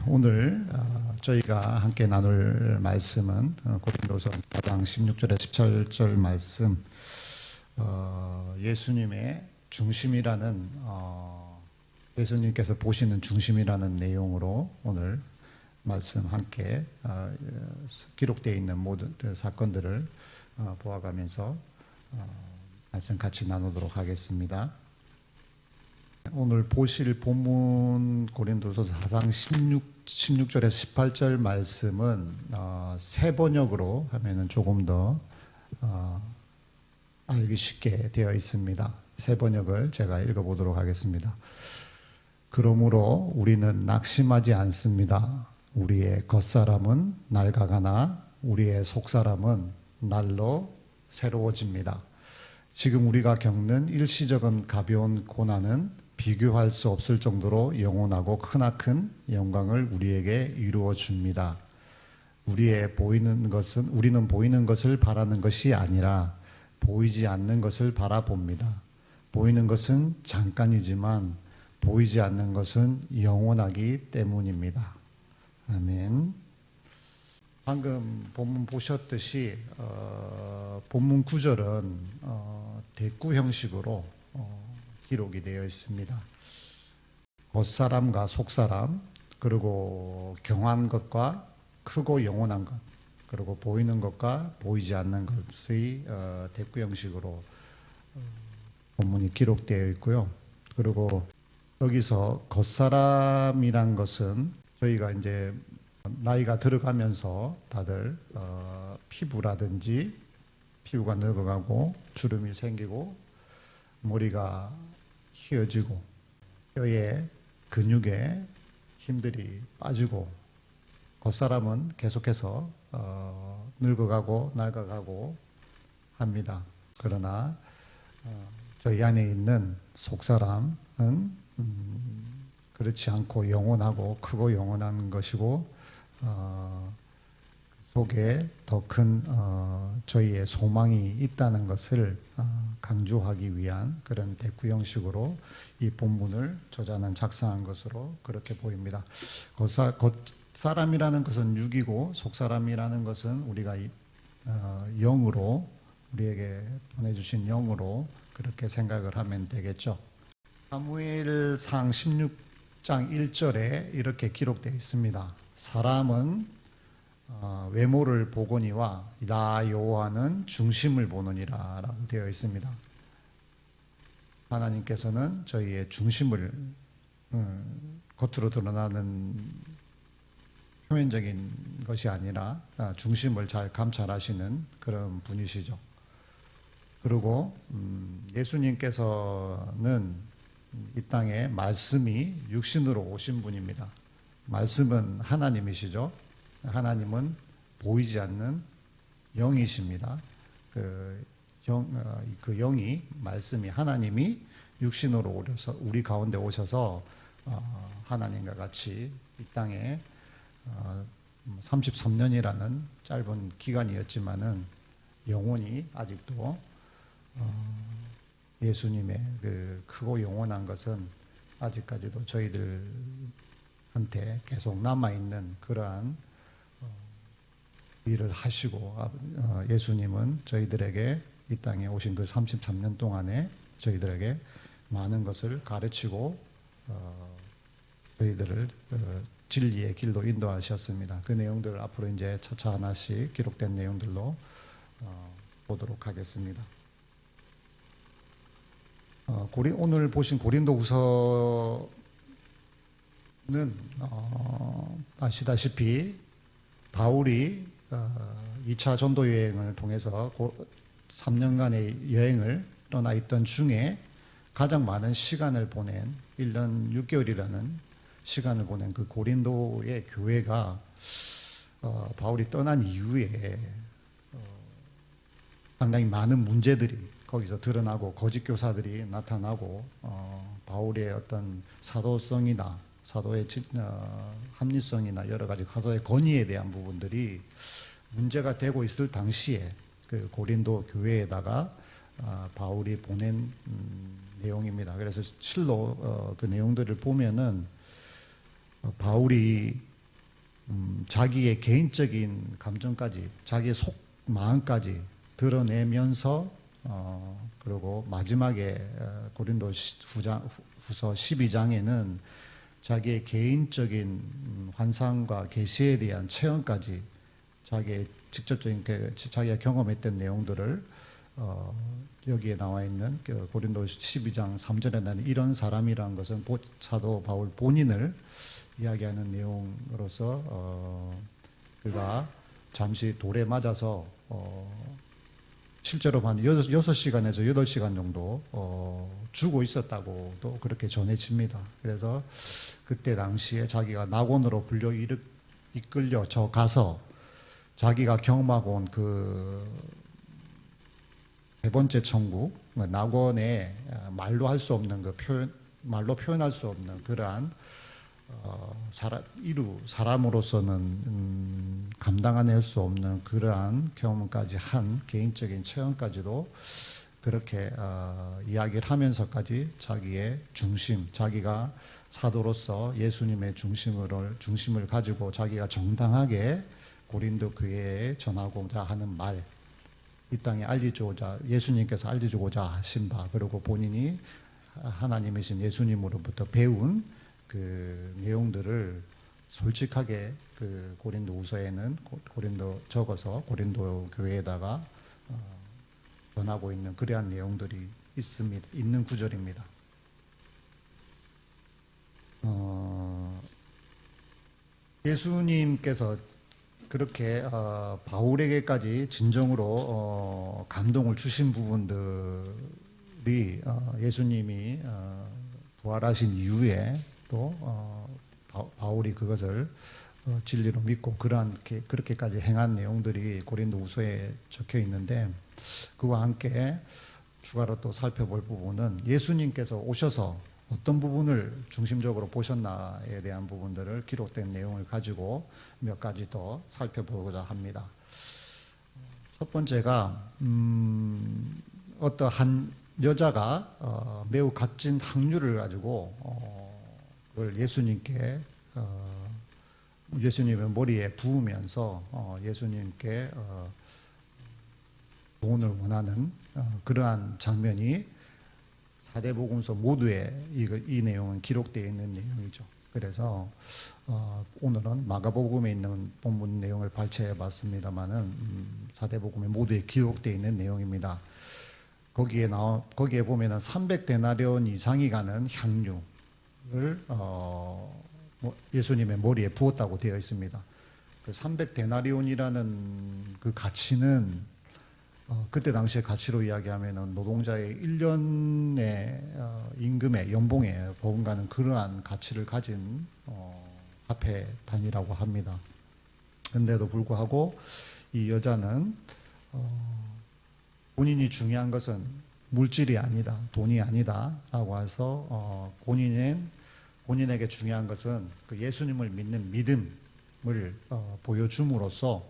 오늘 저희가 함께 나눌 말씀은 고린도서 4장 16절에 17절 말씀, 예수님의 중심이라는 예수님께서 보시는 중심이라는 내용으로 오늘 말씀 함께 기록되어 있는 모든 사건들을 보아가면서 말씀 같이 나누도록 하겠습니다. 오늘 보실 본문 고린도서 4장 16절에서 18절 말씀은 새 번역으로 하면은 조금 더 알기 쉽게 되어 있습니다. 새 번역을 제가 읽어보도록 하겠습니다. 그러므로 우리는 낙심하지 않습니다. 우리의 겉사람은 낡아가나 우리의 속사람은 날로 새로워집니다. 지금 우리가 겪는 일시적인 가벼운 고난은 비교할 수 없을 정도로 영원하고 크나큰 영광을 우리에게 이루어 줍니다. 우리는 보이는 것을 바라는 것이 아니라 보이지 않는 것을 바라봅니다. 보이는 것은 잠깐이지만 보이지 않는 것은 영원하기 때문입니다. 아멘. 방금 본문 보셨듯이 본문 구절은 대꾸 형식으로 기록이 되어 있습니다. 겉사람과 속사람, 그리고 경한 것과 크고 영원한 것, 그리고 보이는 것과 보이지 않는 것의 대꾸 형식으로 본문이 기록되어 있고요. 그리고 여기서 겉사람이란 것은 저희가 이제 나이가 들어가면서 다들 피부가 늙어가고 주름이 생기고 머리가 휘어지고 뼈에 근육에 힘들이 빠지고 겉사람은 계속해서 늙어가고 낡아가고 합니다. 그러나 저희 안에 있는 속사람은 그렇지 않고 영원하고 크고 영원한 것이고 속에 더 큰 저희의 소망이 있다는 것을 강조하기 위한 그런 대꾸 형식으로 이 본문을 저자는 작성한 것으로 그렇게 보입니다. 겉사람이라는 것은 육이고 속사람이라는 것은 우리가 영으로 우리에게 보내주신 영으로 그렇게 생각을 하면 되겠죠. 사무엘상 16장 1절에 이렇게 기록되어 있습니다. 사람은 외모를 보거니와 나 여호와는 중심을 보느니라 라고 되어 있습니다. 하나님께서는 저희의 중심을 겉으로 드러나는 표면적인 것이 아니라 중심을 잘 감찰하시는 그런 분이시죠. 그리고 예수님께서는 이 땅에 말씀이 육신으로 오신 분입니다. 말씀은 하나님이시죠. 하나님은 보이지 않는 영이십니다. 그 영이, 말씀이, 하나님이 육신으로 오셔서 우리 가운데 오셔서 하나님과 같이 이 땅에 33년이라는 짧은 기간이었지만은 영원히 아직도 예수님의 그 크고 영원한 것은 아직까지도 저희들한테 계속 남아있는 그러한 일을 하시고 예수님은 저희들에게 이 땅에 오신 그 33년 동안에 저희들에게 많은 것을 가르치고 저희들을 진리의 길로 인도하셨습니다. 그 내용들을 앞으로 이제 차차 하나씩 기록된 내용들로 보도록 하겠습니다. 오늘 보신 고린도후서는 아시다시피 바울이 2차 전도 여행을 통해서 3년간의 여행을 떠나 있던 중에 가장 많은 시간을 보낸 1년 6개월이라는 시간을 보낸 그 고린도의 교회가 바울이 떠난 이후에 상당히 많은 문제들이 거기서 드러나고 거짓 교사들이 나타나고 바울의 어떤 사도성이나 사도의 합리성이나 여러 가지 사도의 권위에 대한 부분들이 문제가 되고 있을 당시에 그 고린도 교회에다가 바울이 보낸 내용입니다. 그래서 실로 그 내용들을 보면은 바울이 자기의 개인적인 감정까지, 자기의 마음까지 드러내면서 그리고 마지막에 고린도 후서 12장에는 자기의 개인적인 환상과 계시에 대한 체험까지 자기의 직접적인 자기가 경험했던 내용들을 여기에 나와 있는 고린도 12장 3절에 나는 이런 사람이라는 것은 사도 바울 본인을 이야기하는 내용으로서 그가 잠시 돌에 맞아서 실제로 한 6시간에서 8시간 정도 죽어 있었다고도 그렇게 전해집니다. 그래서 그때 당시에 자기가 낙원으로 이끌려져 가서 자기가 경험하고 온 그 세 번째 천국, 낙원에 말로 할 수 없는 말로 표현할 수 없는 그러한 사람으로서는 감당해낼 수 없는 그러한 경험까지 한 개인적인 체험까지도 그렇게 이야기를 하면서까지 자기의 중심, 자기가 사도로서 예수님의 중심을 가지고 자기가 정당하게 고린도 교회에 전하고자 하는 말, 이 땅에 알려주고자, 예수님께서 알려주고자 하신 바, 그리고 본인이 하나님이신 예수님으로부터 배운 그 내용들을 솔직하게 그 고린도후서에는 적어서 고린도 교회에다가 전하고 있는 그러한 내용들이 있는 구절입니다. 예수님께서 그렇게 바울에게까지 진정으로 감동을 주신 부분들이 예수님이 부활하신 이후에 또 바울이 그것을 진리로 믿고 그렇게까지 행한 내용들이 고린도후서에 적혀 있는데, 그와 함께 추가로 또 살펴볼 부분은 예수님께서 오셔서 어떤 부분을 중심적으로 보셨나에 대한 부분들을 기록된 내용을 가지고 몇 가지 더 살펴보고자 합니다. 첫 번째가 어떠한 여자가 매우 값진 향유를 가지고 그걸 예수님께 예수님의 머리에 부으면서 예수님께 도움을 원하는 그러한 장면이 사대복음서 모두에 이 내용은 기록되어 있는 내용이죠. 그래서 오늘은 마가복음에 있는 본문 내용을 발췌해 봤습니다만은 사대복음에 모두에 기록되어 있는 내용입니다. 거기에 보면은 300데나리온 이상이 가는 향유를 예수님의 머리에 부었다고 되어 있습니다. 그 300데나리온이라는 그 가치는 그때 당시의 가치로 이야기하면은 노동자의 1년의 임금의 연봉에 버금가는 그러한 가치를 가진 화폐 단위라고 합니다. 그런데도 불구하고 이 여자는 본인이 중요한 것은 물질이 아니다, 돈이 아니다라고 해서 본인에게 중요한 것은 그 예수님을 믿는 믿음을 보여줌으로써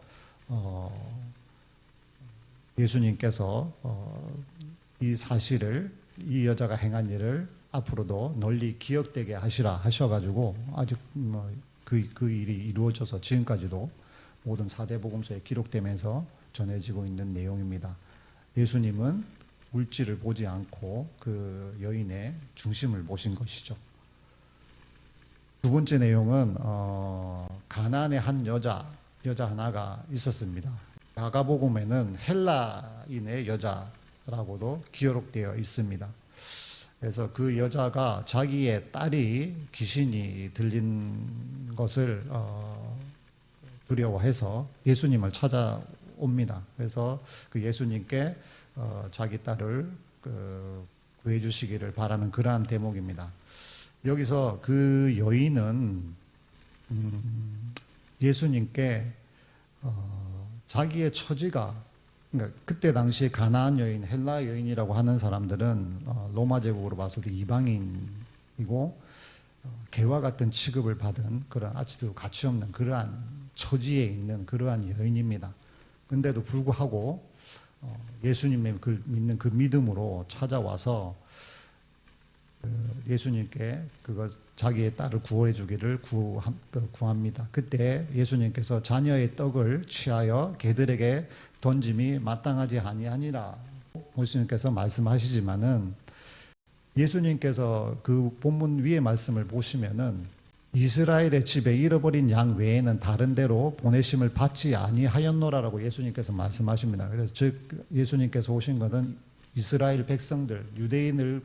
예수님께서 이 사실을, 이 여자가 행한 일을 앞으로도 널리 기억되게 하셔가지고 아주 그 일이 이루어져서 지금까지도 모든 사대복음서에 기록되면서 전해지고 있는 내용입니다. 예수님은 물질을 보지 않고 그 여인의 중심을 보신 것이죠. 두 번째 내용은 가나안의 한 여자 하나가 있었습니다. 마가복음에는 헬라인의 여자라고도 기록되어 있습니다. 그래서 그 여자가 자기의 딸이 귀신이 들린 것을 두려워해서 예수님을 찾아옵니다. 그래서 그 예수님께 자기 딸을 구해 주시기를 바라는 그러한 대목입니다. 여기서 그 여인은 예수님께 자기의 처지가, 그러니까 그때 당시 가나안 여인, 헬라 여인이라고 하는 사람들은 로마 제국으로 봤을 때 이방인이고 개와 같은 취급을 받은 그런 아직도 가치 없는 그러한 처지에 있는 그러한 여인입니다. 근데도 불구하고 예수님의 믿는 그 믿음으로 찾아와서 예수님께 자기의 딸을 구원해 주기를 구합니다. 그때 예수님께서 자녀의 떡을 취하여 개들에게 던짐이 마땅하지 아니하니라. 예수님께서 말씀하시지만은 예수님께서 그 본문 위의 말씀을 보시면은 이스라엘의 집에 잃어버린 양 외에는 다른 데로 보내심을 받지 아니하였노라라고 예수님께서 말씀하십니다. 그래서 즉 예수님께서 오신 것은 이스라엘 백성들, 유대인을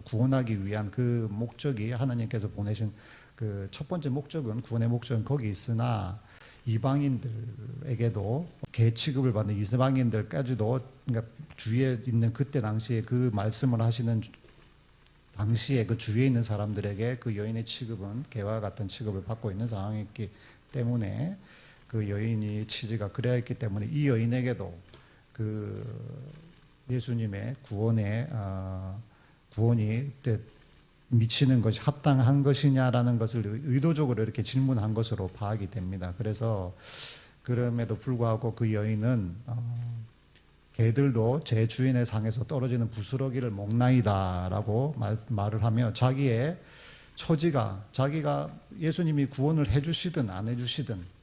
구원하기 위한 그 목적이 하나님께서 보내신 그 첫 번째 목적은 구원의 목적은 거기 있으나 이방인들에게도 개 취급을 받는 이방인들까지도 그러니까 주위에 있는 그때 당시에 그 말씀을 하시는 당시에 그 주위에 있는 사람들에게 그 여인의 취급은 개와 같은 취급을 받고 있는 상황이었기 때문에 그 여인이 취지가 그래야 했기 때문에 이 여인에게도 그 예수님의 구원이 미치는 것이 합당한 것이냐라는 것을 의도적으로 이렇게 질문한 것으로 파악이 됩니다. 그래서 그럼에도 불구하고 그 여인은 개들도 제 주인의 상에서 떨어지는 부스러기를 먹나이다라고 말을 하며 자기의 처지가 자기가 예수님이 구원을 해주시든 안 해주시든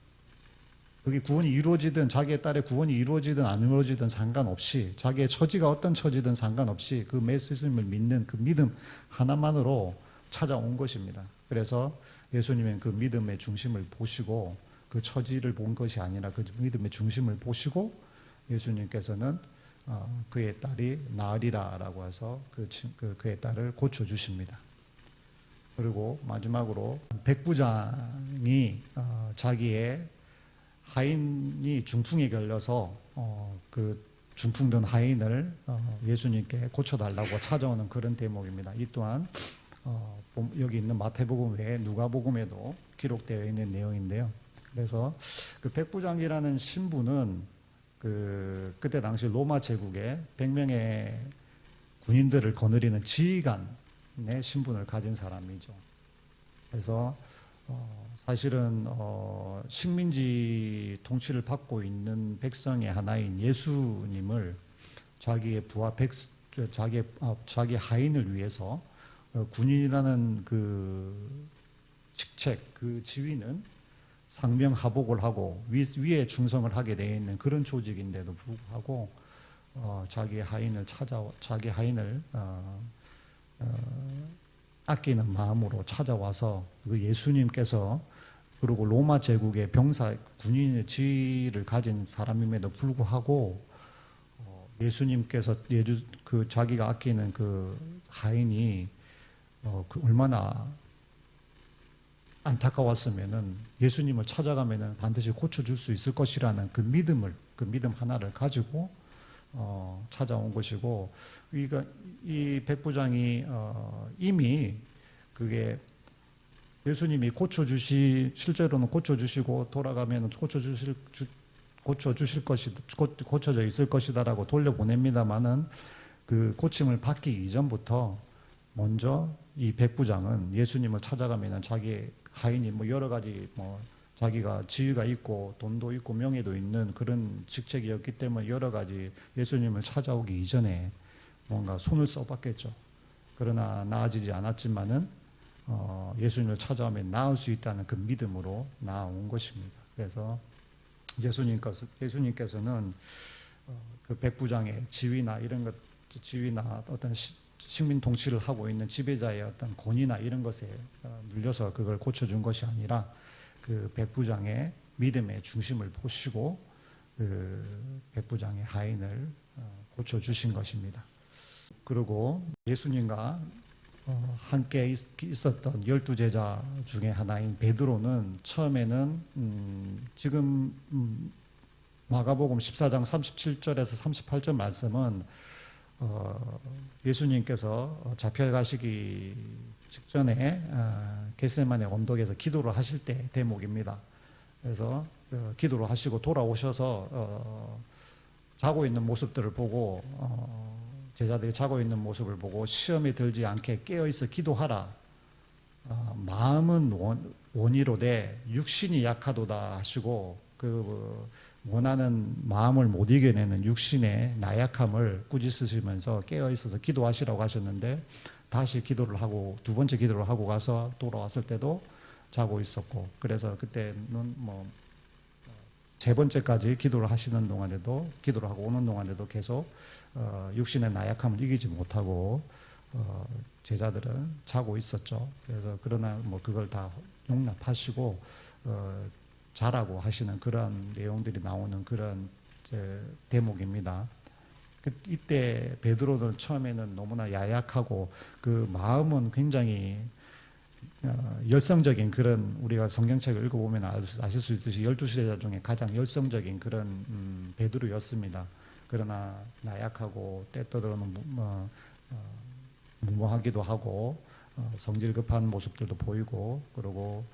그게 구원이 이루어지든 자기의 딸의 구원이 이루어지든 안 이루어지든 상관없이 자기의 처지가 어떤 처지든 상관없이 그 예수님을 믿는 그 믿음 하나만으로 찾아온 것입니다. 그래서 예수님은 그 믿음의 중심을 보시고 그 처지를 본 것이 아니라 그 믿음의 중심을 보시고 예수님께서는 그의 딸이 나으리라라고 해서 그의 딸을 고쳐주십니다. 그리고 마지막으로 백부장이 자기의 하인이 중풍에 걸려서 그 중풍든 하인을 예수님께 고쳐달라고 찾아오는 그런 대목입니다. 이 또한 여기 있는 마태복음 외에 누가복음에도 기록되어 있는 내용인데요. 그래서 그 백부장이라는 신분은 그때 당시 로마 제국의 100명의 군인들을 거느리는 지휘관의 신분을 가진 사람이죠. 그래서 사실은 식민지 통치를 받고 있는 백성의 하나인 예수님을 자기의 부하 자기 하인을 위해서 군인이라는 그 직책, 그 지위는 상명하복을 하고 위에 충성을 하게 되어 있는 그런 조직인데도 불구하고 자기 하인을 아끼는 마음으로 찾아와서 그 예수님께서 그리고 로마 제국의 군인의 지위를 가진 사람임에도 불구하고 예수님께서 그 자기가 아끼는 그 하인이 얼마나 안타까웠으면은 예수님을 찾아가면은 반드시 고쳐줄 수 있을 것이라는 그 믿음 하나를 가지고 찾아온 것이고, 이 백부장이 이미 그게 예수님이 실제로는 고쳐주시고 돌아가면 고쳐져 있을 것이다라고 돌려보냅니다만은 그 고침을 받기 이전부터 먼저 이 백부장은 예수님을 찾아가면은 자기 하인이 여러 가지 자기가 지위가 있고 돈도 있고 명예도 있는 그런 직책이었기 때문에 여러 가지 예수님을 찾아오기 이전에 뭔가 손을 써봤겠죠. 그러나 나아지지 않았지만은 예수님을 찾아오면 나을 수 있다는 그 믿음으로 나아온 것입니다. 그래서 예수님께서는 그 백부장의 지위나 어떤 식민 통치를 하고 있는 지배자의 어떤 권위나 이런 것에 눌려서 그걸 고쳐준 것이 아니라 그 백부장의 믿음의 중심을 보시고 그 백부장의 하인을 고쳐주신 것입니다. 그리고 예수님과 함께 있었던 12제자 중에 하나인 베드로는 처음에는 지금 마가복음 14장 37절에서 38절 말씀은 예수님께서 잡혀가시기 직전에 겟세마네 언덕에서 기도를 하실 때 대목입니다. 그래서 기도를 하시고 돌아오셔서 자고 있는 모습들을 보고 제자들이 자고 있는 모습을 보고 시험에 들지 않게 깨어있어 기도하라. 마음은 원이로되 육신이 약하도다 하시고 원하는 마음을 못 이겨내는 육신의 나약함을 꾸짖으시면서 깨어있어서 기도하시라고 하셨는데 다시 기도를 하고 두 번째 기도를 하고 가서 돌아왔을 때도 자고 있었고, 그래서 그때는 뭐 세 번째까지 기도를 하시는 동안에도, 기도를 하고 오는 동안에도 계속 육신의 나약함을 이기지 못하고 제자들은 자고 있었죠. 그래서 그러나 뭐 그걸 다 용납하시고 자라고 하시는 그런 내용들이 나오는 그런 대목입니다. 이때 베드로는 처음에는 너무나 야약하고 그 마음은 굉장히 열성적인 그런, 우리가 성경책을 읽어보면 아실 수 있듯이 12제자 중에 가장 열성적인 그런 베드로였습니다. 그러나 나약하고 때때로는 무모하기도 하고 성질 급한 모습들도 보이고, 그리고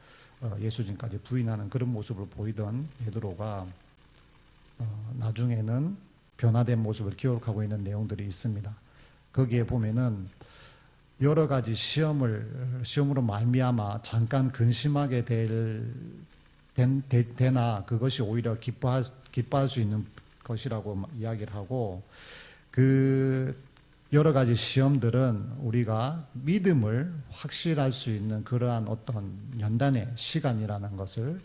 예수님까지 부인하는 그런 모습을 보이던 베드로가 나중에는 변화된 모습을 기록하고 있는 내용들이 있습니다. 거기에 보면은 여러 가지 시험으로 말미암아 잠깐 근심하게 되나 그것이 오히려 기뻐할 수 있는 것이라고 이야기를 하고, 그 여러 가지 시험들은 우리가 믿음을 확실할 수 있는 그러한 어떤 연단의 시간이라는 것을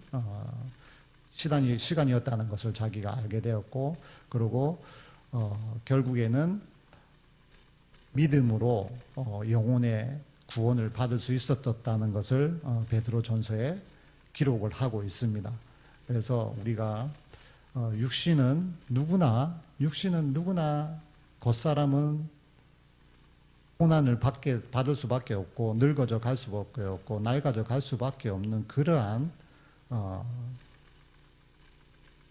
시간이었다는 것을 자기가 알게 되었고, 그리고 결국에는 믿음으로 영혼의 구원을 받을 수 있었다는 것을 베드로전서에 기록을 하고 있습니다. 그래서 우리가 육신은 누구나 겉사람은 고난을 받을 수밖에 없고 늙어져 갈 수밖에 없고 낡아져 갈 수밖에 없는 그러한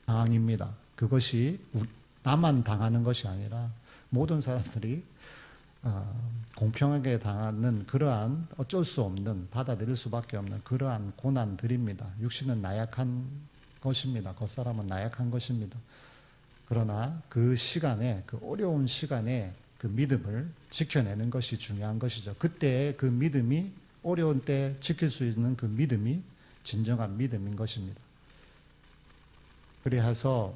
상황입니다. 그것이 나만 당하는 것이 아니라 모든 사람들이 공평하게 당하는 그러한 어쩔 수 없는, 받아들일 수밖에 없는 그러한 고난들입니다. 육신은 나약한 것입니다. 겉사람은 나약한 것입니다. 그러나 그 시간에, 그 어려운 시간에 그 믿음을 지켜내는 것이 중요한 것이죠. 그때 그 믿음이, 어려운 때 지킬 수 있는 그 믿음이 진정한 믿음인 것입니다. 그래서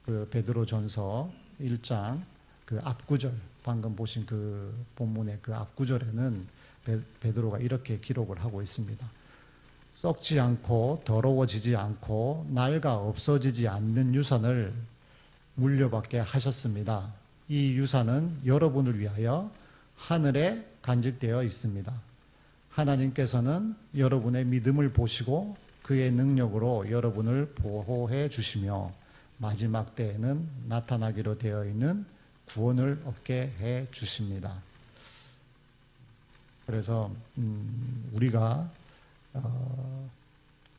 그 베드로전서 1장 그 앞구절, 방금 보신 그 본문의 그 앞구절에는 베드로가 이렇게 기록을 하고 있습니다. 썩지 않고 더러워지지 않고 낡아 없어지지 않는 유산을 물려받게 하셨습니다. 이 유산은 여러분을 위하여 하늘에 간직되어 있습니다. 하나님께서는 여러분의 믿음을 보시고 그의 능력으로 여러분을 보호해 주시며 마지막 때에는 나타나기로 되어 있는 구원을 얻게 해 주십니다. 그래서 우리가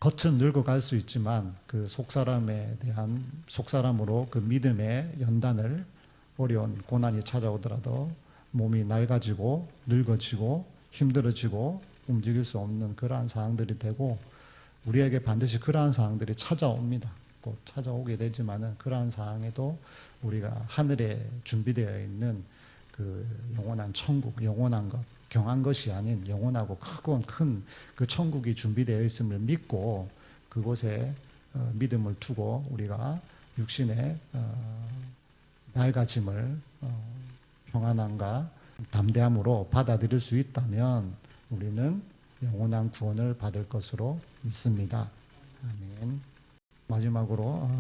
겉은 늙어갈 수 있지만 그 속사람으로 그 믿음의 연단을, 어려운 고난이 찾아오더라도 몸이 낡아지고 늙어지고 힘들어지고 움직일 수 없는 그러한 상황들이 되고, 우리에게 반드시 그러한 상황들이 찾아옵니다. 꼭 찾아오게 되지만은 그러한 상황에도 우리가 하늘에 준비되어 있는 그 영원한 천국, 영원한 것, 경한 것이 아닌 영원하고 크고 큰 그 천국이 준비되어 있음을 믿고 그곳에 믿음을 두고 우리가 육신의 낡아짐을 평안함과 담대함으로 받아들일 수 있다면 우리는 영원한 구원을 받을 것으로 믿습니다. 아멘. 마지막으로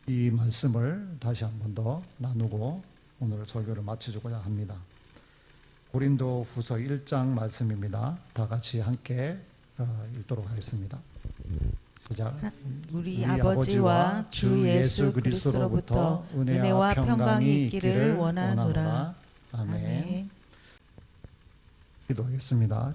이 말씀을 다시 한 번 더 나누고 오늘 설교를 마치고자 합니다. 고린도 후서 1장 말씀입니다. 다 같이 함께 읽도록 하겠습니다. 시작. 우리 아버지와 주 예수 그리스도로부터 은혜와 평강이 있기를 원하노라. 아멘. 기도하겠습니다.